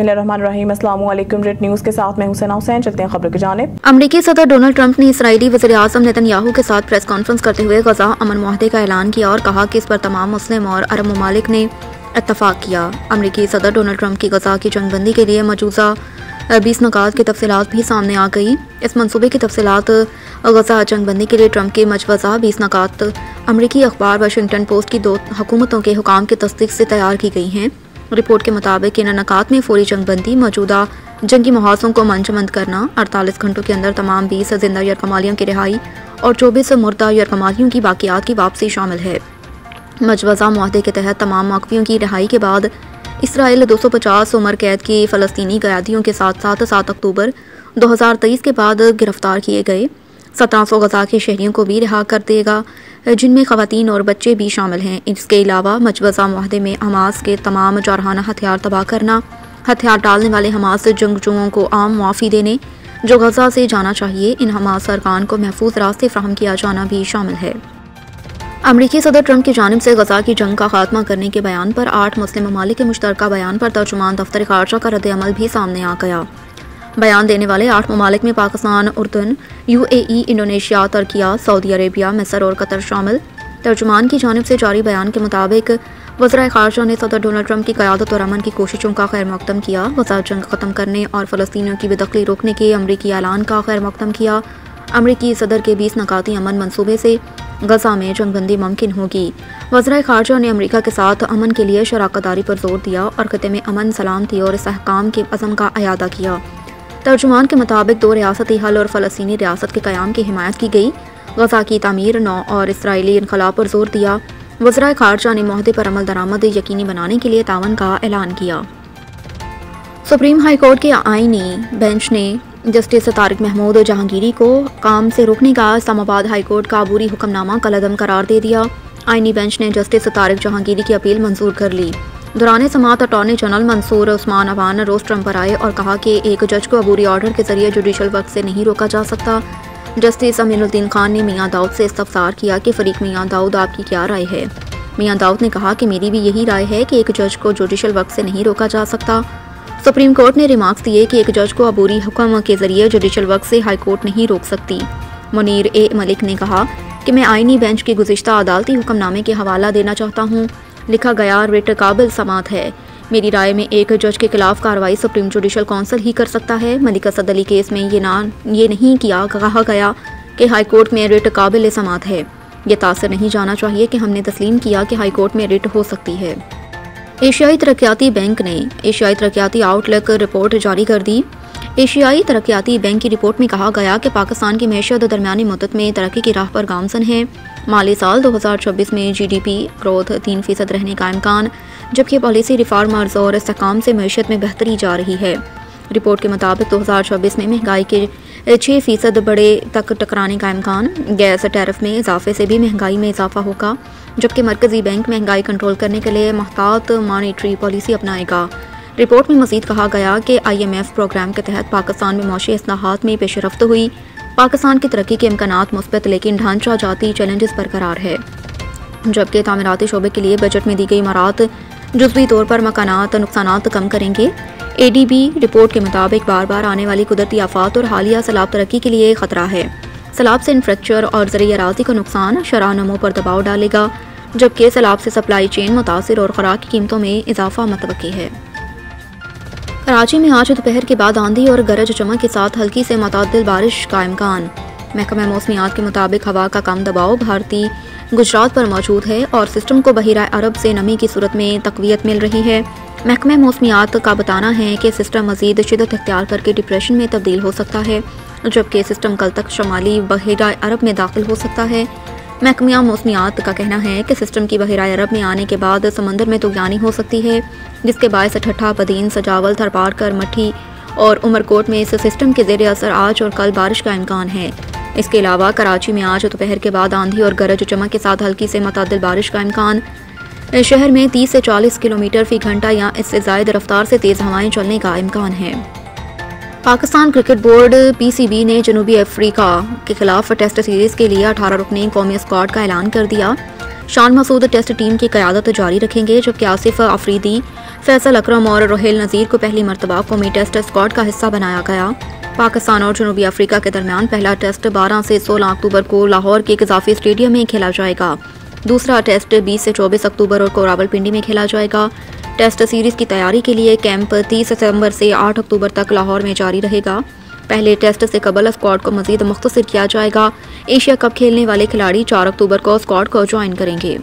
बिस्मिल्लाहिर्रहमानिर्रहीम। अस्सलाम वालेकुम। रेड न्यूज़ के साथ मैं हुसैन। चलते हैं खबरों की जानिब। अमरीकी सदर डोनाल्ड ट्रंप ने इसराइली वज़ीर आज़म नेतन्याहू के साथ प्रेस कॉन्फ्रेंस करते हुए गजा अमन मुआहदे का ऐलान किया और कहा कि इस पर तमाम मुस्लिम और अरब ममालिक ने इत्तफाक किया। अमरीकी सदर डोनाल्ड ट्रंप की गजा की जंगबंदी के लिए मौजूदा 20 नुकात की तफसीलात भी सामने आ गई। इस मनसूबे की तफसीलात गजा जंगबंदी के लिए ट्रंप के मजवज़ा 20 नुकात अमरीकी अखबार वाशिंगटन पोस्ट की 2 हुकूमतों के हुकाम की तस्दीक से तैयार की गई हैं। रिपोर्ट के मुताबिक इन नुकात में फौरी जंगबंदी, मौजूदा जंगी मुहासों को मंजमंद करना, 48 घंटों के अंदर तमाम 20 जिंदा यरकमालियों की रिहाई और 24 मुर्दा यरकमालियों की बाकियात की वापसी शामिल है। मजवज़ा मुआहदे के तहत तमाम मौक़िफ़ियों की रिहाई के बाद इसराइल 250 उम्र कैद की फ़लस्तीनी क़यादियों के साथ साथ 7 अक्टूबर 2023 के बाद गिरफ्तार किए गए 1700 गजा के शहरियों को भी रिहा कर देगा, जिनमें ख़वातीन और बच्चे भी शामिल हैं। इसके अलावा मजवज़ा मुआहदे में हमास के तमाम जारहाना हथियार तबाह करना, हथियार डालने वाले हमास जंगजुओं को आम मुआफ़ी देने जो गजा से जाना चाहिए, इन हमास अरकान को महफूज रास्ते फ्राहम किया जाना भी शामिल है। अमरीकी सदर ट्रंप की जानिब से गजा की जंग का खात्मा करने के बयान पर 8 मुस्लिम ममालिक के मुश्तरका बयान पर तर्जुमान दफ्तर ख़ारजा का रद्द-ए-अमल भी सामने आ गया। बयान देने वाले 8 ममालिक में पाकिस्तान, उर्दन, UAE, इंडोनेशिया, तुर्किया, सऊदी अरेबिया, मिस्र और कतर शामिल। तर्जुमान की जानिब से जारी बयान के मुताबिक वज़ीर ख़ारजा ने सदर डोनाल्ड ट्रंप की क़यादत और अमन की कोशिशों का खैर मक़दम किया। वज़ारत जंग ख़त्म करने और फ़लस्तीनियों की बेदखली रोकने के अमरीकी ऐलान का खैर मक़दम किया। अमरीकी सदर के 20 नुकाती अमन मनसूबे से गजा में जंगबंदी मुमकिन होगी। वज़ीर ख़ारजा ने अमरीका के साथ अमन के लिए शराकतदारी पर जोर दिया और खित्ते में अमन, सलामती और इस्तेहकाम के अज़म का अयादा किया। तर्जुमान के मुताबिक 2 रियासती हल और फ़लस्तीनी रियासत के क़याम की हिमायत की गई। गजा की तामीर नौ और इसराइली इनक़लाब पर जोर दिया। वज़ीर ख़ारजा ने मुआहदे पर अमल दरामद यकीनी बनाने के लिए तावन का ऐलान किया। सुप्रीम हाई कोर्ट के आईनी बेंच ने जस्टिस तारिक महमूद जहांगीरी को काम से रोकने का इस्लामाबाद हाई कोर्ट का अबूरी हुक्मनामा कलअदम करार दे दिया। आईनी बेंच ने जस्टिस तारिक जहांगीरी की अपील मंजूर कर ली। दौरान समाअत अटॉर्नी जनरल मंसूर उस्मान अवान रोज ट्रंप पर आए और कहा कि एक जज को अबूरी ऑर्डर के जरिए जुडिशल वक्त से नहीं रोका जा सकता। जस्टिस अमीनुद्दीन खान ने मियां दाऊद से इस्तफसार किया कि फ़रीक मियां दाऊद, आपकी क्या राय है? मियां दाऊद ने कहा कि मेरी भी यही राय है कि एक जज को जुडिशल वक्त से नहीं रोका जा सकता। सुप्रीम कोर्ट ने रिमार्क्स दिए कि एक जज को अबूरी हुक्म के जरिए जुडिशल वक्त से हाई कोर्ट नहीं रोक सकती। मुनीर ए मलिक ने कहा कि मैं आईनी बेंच के गुज़िश्ता अदालती हुक्मनामे के हवाला देना चाहता हूँ। लिखा गया रिट काबिल समात है। मेरी राय में एक जज के खिलाफ कार्रवाई सुप्रीम जुडिशल काउंसिल ही कर सकता है। मलिक असद अली केस में ये नहीं कहा गया कि हाई कोर्ट में रिट काबिल समात है। ये तासर नहीं जाना चाहिए कि हमने तस्लीम किया कि हाई कोर्ट में रिट हो सकती है। एशियाई तरक्याती बैंक ने एशियाई तरक्याती आउटलुक रिपोर्ट जारी कर दी। एशियाई तरक्याती बैंक की रिपोर्ट में कहा गया कि पाकिस्तान की मैशत दरमियानी मुद्दत में तरक्की की राह पर गामजन है। माली साल 2026 में GDP ग्रोथ 3% रहने का इम्कान, जबकि पॉलिसी रिफॉर्मर्स और इस्तेहकाम से मैशत में बेहतरी जा रही है। रिपोर्ट के मुताबिक 2026 में महंगाई के 6% बड़े तक टकराने का इम्कान। गैस टैरिफ में इजाफे से भी महंगाई में इजाफा होगा, जबकि मरकजी बैंक महंगाई कंट्रोल करने के लिए महतात मॉनेटरी पॉलिसी अपनाएगा। रिपोर्ट में मज़ीद कहा गया कि IMF प्रोग्राम के तहत पाकिस्तान में मौशी इस्लाहात में पेशरफ्त हुई। पाकिस्तान की तरक्की के इम्कानात मुस्बत लेकिन ढांचा जाती चैलेंजेस बरकरार है, जबकि तामीराती शोबे के लिए बजट में दी गई इमारात जुज़वी तौर पर मकानात नुकसानात कम करेंगे। ADB रिपोर्ट के मुताबिक बार बार आने वाली कुदरती आफात और हालिया सैलाब तरक्की के लिए खतरा है। सैलाब से इंफ्रास्ट्रक्चर और ज़रिए अराज़ी का नुकसान शरह नमो पर दबाव डालेगा, जबकि सैलाब से सप्लाई चेन मुतासिर और खुराक की कीमतों में इजाफा मुतवक्की है। कराची में आज दोपहर के बाद आंधी और गरज चमक के साथ हल्की से मुतअद्दिल बारिश का इम्कान। महकमा मौसमियात के मुताबिक हवा का कम दबाव भारतीय गुजरात पर मौजूद है और सिस्टम को बहिरा अरब से नमी की सूरत में तक़वियत मिल रही है। महकमा मौसमियात का बताना है कि सिस्टम मज़ीद शिद्दत इख्तियार करके डिप्रेशन में तब्दील हो सकता है, जबकि सिस्टम कल तक शुमाली बहिरा अरब में दाखिल हो सकता है। महकमा मौसमियात का कहना है कि सिस्टम की बहिरा अरब में आने के बाद समंदर में तूफ़ानी हो सकती है, जिसके बायस ठट्ठा, बदीन, सजावल, थरपारकर, मठी और उमरकोट में इस सिस्टम के ज़ेर असर आज और कल बारिश का इम्कान है। इसके अलावा कराची में आज दोपहर के बाद आंधी और गरज चमक के साथ हल्की से मुतअद्दिल बारिश का इम्कान। शहर में 30 से 40 किलोमीटर फी घंटा या इससे ज़ायद रफ्तार से तेज़ हवाएं चलने का इम्कान है। पाकिस्तान क्रिकेट बोर्ड PCB ने जनूबी अफ्रीका के खिलाफ टेस्ट सीरीज़ के लिए 18 रुकनी कौमी स्क्वाड का ऐलान कर दिया। شان مسعود ٹیسٹ ٹیم کی قیادت جاری رکھیں گے، جبکہ آصف افریدی، فیصل اکرم اور روہیل نذیر کو پہلی مرتبہ قومی ٹیسٹ اسکواڈ کا حصہ بنایا گیا۔ پاکستان اور جنوبی افریقہ کے درمیان پہلا ٹیسٹ 12 سے 16 اکتوبر کو لاہور کے قذافی اسٹیڈیم میں کھیلا جائے گا۔ دوسرا ٹیسٹ 20 سے 24 اکتوبر کو راولپنڈی میں کھیلا جائے گا۔ ٹیسٹ سیریز کی تیاری کے لیے کیمپ 30 ستمبر سے 8 اکتوبر تک لاہور میں جاری رہے گا۔ پہلے ٹیسٹ سے قبل اسکواڈ کو مزید مختصر کیا جائے گا۔ ایشیا کپ کھیلنے والے کھلاڑی 4 اکتوبر کو اسکواڈ کو جوائن کریں گے۔